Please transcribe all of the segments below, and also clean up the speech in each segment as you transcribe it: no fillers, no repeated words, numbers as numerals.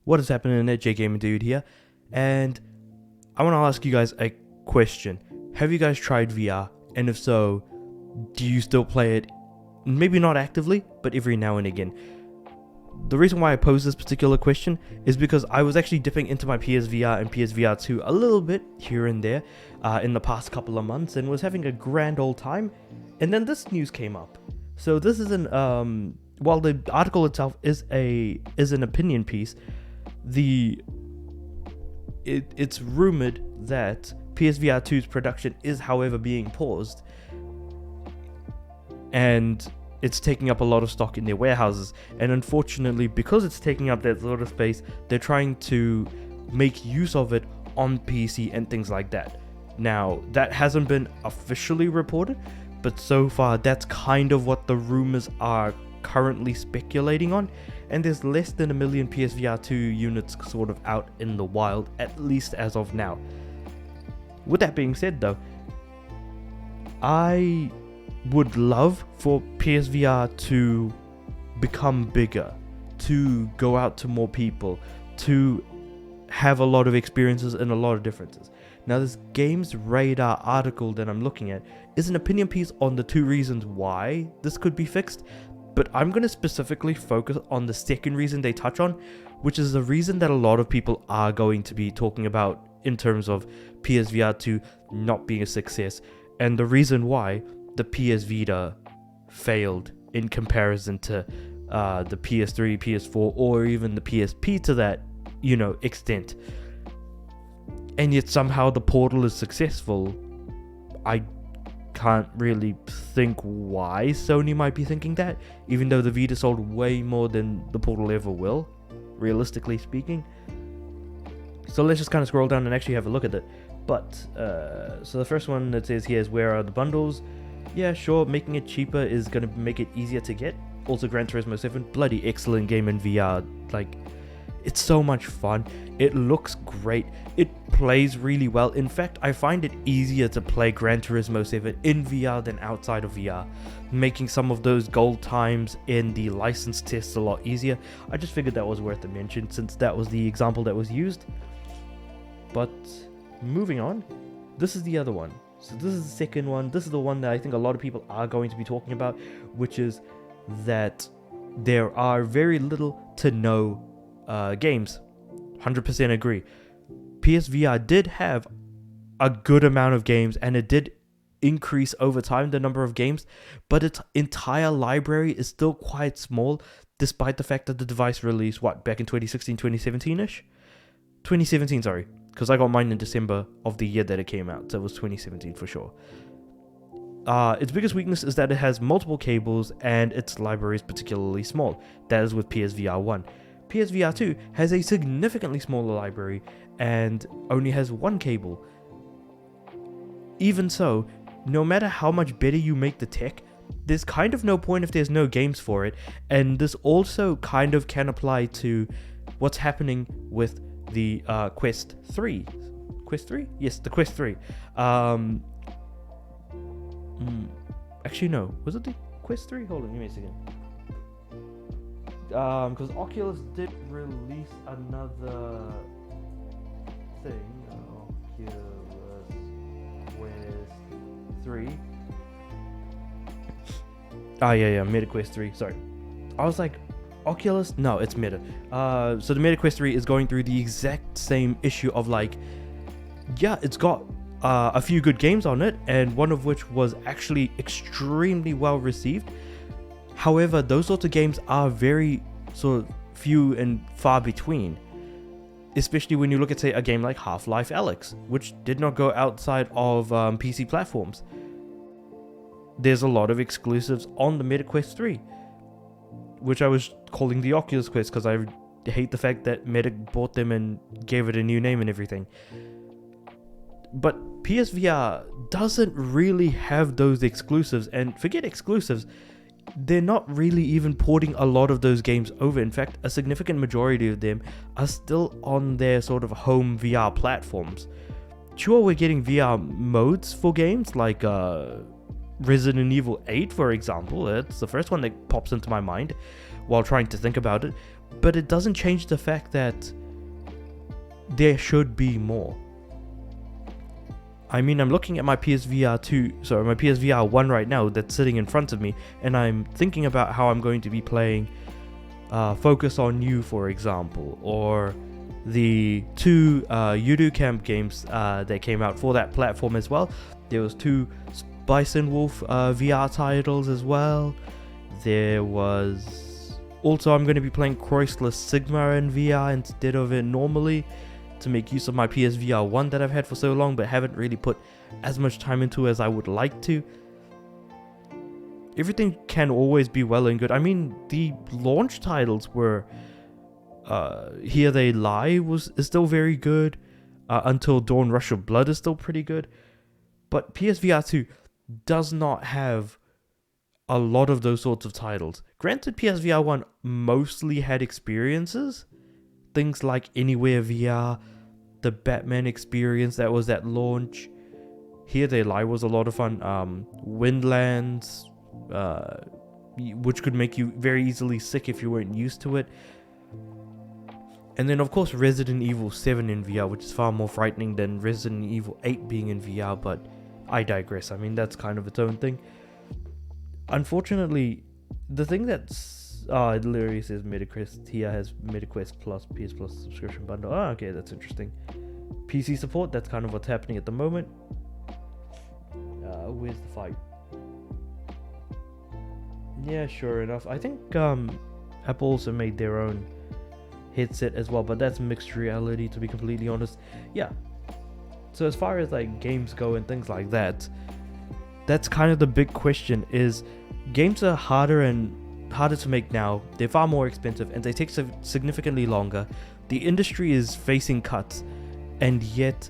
What is happening there? J Gamer Dude here, and I want to ask you guys a question. Have you guys tried VR? And if so, do you still play it? Maybe not actively, but every now and again. The reason why I pose this particular question is because I was actually dipping into my PSVR and PSVR2 a little bit here and there in the past couple of months and was having a grand old time. And then this news came up. So this is while the article itself is an opinion piece, it's rumored that PSVR2's production is, however, being paused, and it's taking up a lot of stock in their warehouses. And unfortunately, because it's taking up that sort of space, they're trying to make use of it on PC and things like that. Now, that hasn't been officially reported, but so far that's kind of what the rumors are currently speculating on, and there's less than 1 million PSVR2 units sort of out in the wild, at least as of now. With that being said though, I would love for PSVR to become bigger, to go out to more people, to have a lot of experiences and a lot of differences. Now, this Games Radar article that I'm looking at is an opinion piece on the 2 reasons why this could be fixed, but I'm going to specifically focus on the second reason they touch on, which is the reason that a lot of people are going to be talking about in terms of PSVR2 not being a success, and the reason why the PSVita failed in comparison to the PS3, PS4, or even the PSP to that, extent. And yet somehow the Portal is successful. I can't really think why Sony might be thinking that, even though the Vita sold way more than the Portal ever will, realistically speaking. So let's just kind of scroll down and actually have a look at it. But so the first one that says here is, where are the bundles? Yeah, sure, making it cheaper is going to make it easier to get. Also, Gran Turismo 7, bloody excellent game in VR. Like, it's so much fun. It looks great. It plays really well. In fact, I find it easier to play Gran Turismo 7 in VR than outside of VR, making some of those gold times in the license tests a lot easier. I just figured that was worth a mention since that was the example that was used. But moving on, this is the other one. So this is the second one. This is the one that I think a lot of people are going to be talking about, which is that there are very little to no games. 100% agree. PSVR did have a good amount of games, and it did increase over time the number of games, but its entire library is still quite small, despite the fact that the device released back in 2016, 2017ish. 2017, sorry, because I got mine in December of the year that it came out, so it was 2017 for sure. Its biggest weakness is that it has multiple cables and its library is particularly small. That is with PSVR 1. PSVR 2 has a significantly smaller library and only has 1 cable. Even so, no matter how much better you make the tech, there's kind of no point if there's no games for it, and this also kind of can apply to what's happening with the Quest 3. Quest 3? Yes, the Quest 3. Actually, no. Was it the Quest 3? Hold on, give me a second. Because Oculus did release another thing. Oculus Quest 3. Yeah, Meta Quest 3. Sorry. I was like, Oculus? No, it's Meta. So the Meta Quest 3 is going through the exact same issue of like, yeah, it's got a few good games on it, and one of which was actually extremely well received. However, those sorts of games are very sort of few and far between, especially when you look at, say, a game like Half-Life Alyx, which did not go outside of PC platforms. There's a lot of exclusives on the Meta Quest 3, which I was calling the Oculus Quest because I hate the fact that Meta bought them and gave it a new name and everything. But PSVR doesn't really have those exclusives, and forget exclusives, they're not really even porting a lot of those games over. In fact, a significant majority of them are still on their sort of home VR platforms. Sure, we're getting VR modes for games like Resident Evil 8, for example. It's the first one that pops into my mind while trying to think about it. But it doesn't change the fact that there should be more. I mean, I'm looking at my my PSVR 1 right now that's sitting in front of me, and I'm thinking about how I'm going to be playing Focus on You, for example, or the two Yudu Camp games that came out for that platform as well. There was two Bison Wolf VR titles as well. There was also, I'm going to be playing Chrysler Sigma in VR instead of it normally, to make use of my PSVR 1 that I've had for so long but haven't really put as much time into as I would like to. Everything can always be well and good. I mean, the launch titles were Here They Lie is still very good. Until Dawn Rush of Blood is still pretty good. But PSVR 2 does not have a lot of those sorts of titles. Granted, PSVR 1 mostly had experiences. Things like Anywhere VR, the Batman experience that was at launch. Here They Lie was a lot of fun. Windlands, which could make you very easily sick if you weren't used to it. And then, of course, Resident Evil 7 in VR, which is far more frightening than Resident Evil 8 being in VR, but I digress. I mean, that's kind of its own thing. Unfortunately, the thing that's... it literally says MetaQuest here has MetaQuest Plus, PS Plus subscription bundle. Okay, that's interesting. PC support, that's kind of what's happening at the moment. Where's the fight? Yeah, sure enough. I think Apple also made their own headset as well, but that's mixed reality, to be completely honest. Yeah. So as far as like games go and things like that, that's kind of the big question, is games are harder to make now. They're far more expensive and they take significantly longer. The industry is facing cuts, and yet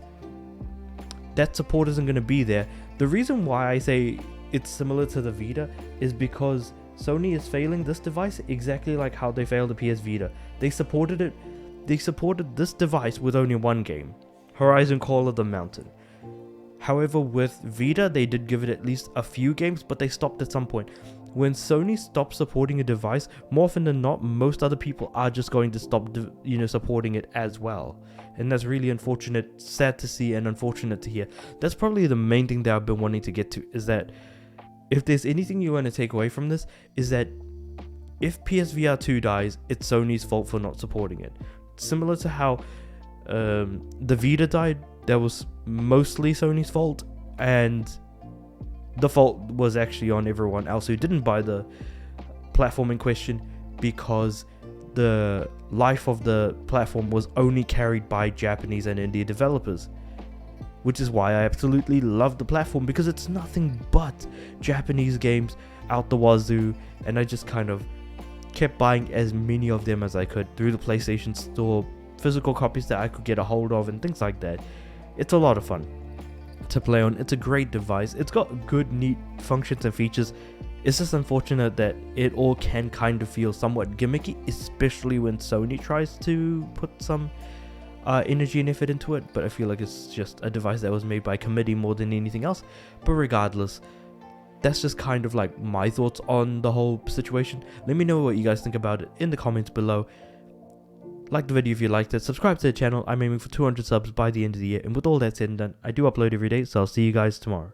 that support isn't going to be there. The reason why I say it's similar to the Vita is because Sony is failing this device exactly like how they failed the PS Vita. They supported this device with only one game, Horizon Call of the Mountain. However, with Vita, they did give it at least a few games, but they stopped at some point. When Sony stops supporting a device, more often than not, most other people are just going to stop, supporting it as well. And that's really unfortunate, sad to see, and unfortunate to hear. That's probably the main thing that I've been wanting to get to, is that if there's anything you want to take away from this, is that if PSVR 2 dies, it's Sony's fault for not supporting it. Similar to how the Vita died, that was mostly Sony's fault, and the fault was actually on everyone else who didn't buy the platform in question, because the life of the platform was only carried by Japanese and Indian developers. Which is why I absolutely love the platform, because it's nothing but Japanese games out the wazoo, and I just kind of kept buying as many of them as I could through the PlayStation Store, physical copies that I could get a hold of and things like that. It's a lot of fun to play on. It's a great device. It's got good, neat functions and features. It's just unfortunate that it all can kind of feel somewhat gimmicky, especially when Sony tries to put some energy and effort into it. But I feel like it's just a device that was made by committee more than anything else. But regardless, that's just kind of like my thoughts on the whole situation. Let me know what you guys think about it in the comments below. Like the video if you liked it, subscribe to the channel. I'm aiming for 200 subs by the end of the year, and with all that said and done, I do upload every day, so I'll see you guys tomorrow.